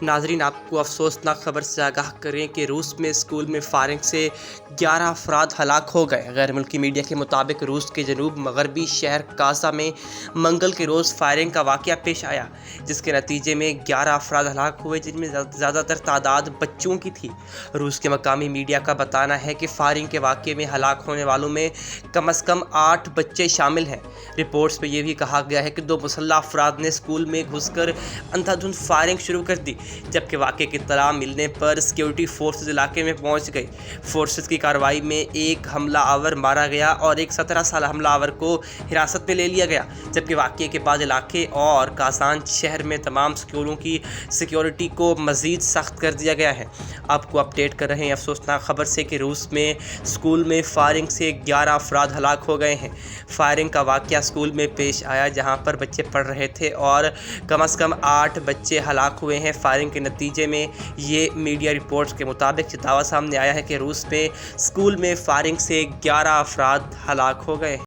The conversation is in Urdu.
ناظرین، آپ کو افسوسناک خبر سے آگاہ کریں کہ روس میں اسکول میں فائرنگ سے 11 افراد ہلاک ہو گئے۔ غیر ملکی میڈیا کے مطابق روس کے جنوب مغربی شہر کازا میں منگل کے روز فائرنگ کا واقعہ پیش آیا، جس کے نتیجے میں 11 افراد ہلاک ہوئے، جن میں زیادہ تر تعداد بچوں کی تھی۔ روس کے مقامی میڈیا کا بتانا ہے کہ فائرنگ کے واقعے میں ہلاک ہونے والوں میں کم از کم 8 بچے شامل ہیں۔ رپورٹس میں یہ بھی کہا گیا ہے کہ 2 مسلح افراد نے اسکول میں گھس کر اندھا دھند فائرنگ شروع کر دی، جبکہ واقعے کی اطلاع ملنے پر سیکیورٹی فورسز علاقے میں پہنچ گئی۔ فورسز کی کارروائی میں ایک حملہ آور مارا گیا اور ایک 17 سالہ حملہ آور کو حراست میں لے لیا گیا، جبکہ واقعے کے بعد علاقے اور کازان شہر میں تمام اسکولوں کی سیکیورٹی کو مزید سخت کر دیا گیا ہے۔ آپ کو اپڈیٹ کر رہے ہیں افسوسناک خبر سے کہ روس میں اسکول میں فائرنگ سے 11 افراد ہلاک ہو گئے ہیں۔ فائرنگ کا واقعہ اسکول میں پیش آیا جہاں پر بچے پڑھ رہے تھے اور کم از کم 8 بچے ہلاک ہوئے ہیں۔ فائرنگ کے نتیجے میں یہ میڈیا رپورٹس کے مطابق دعویٰ سامنے آیا ہے کہ روس میں اسکول میں فائرنگ سے 11 افراد ہلاک ہو گئے ہیں۔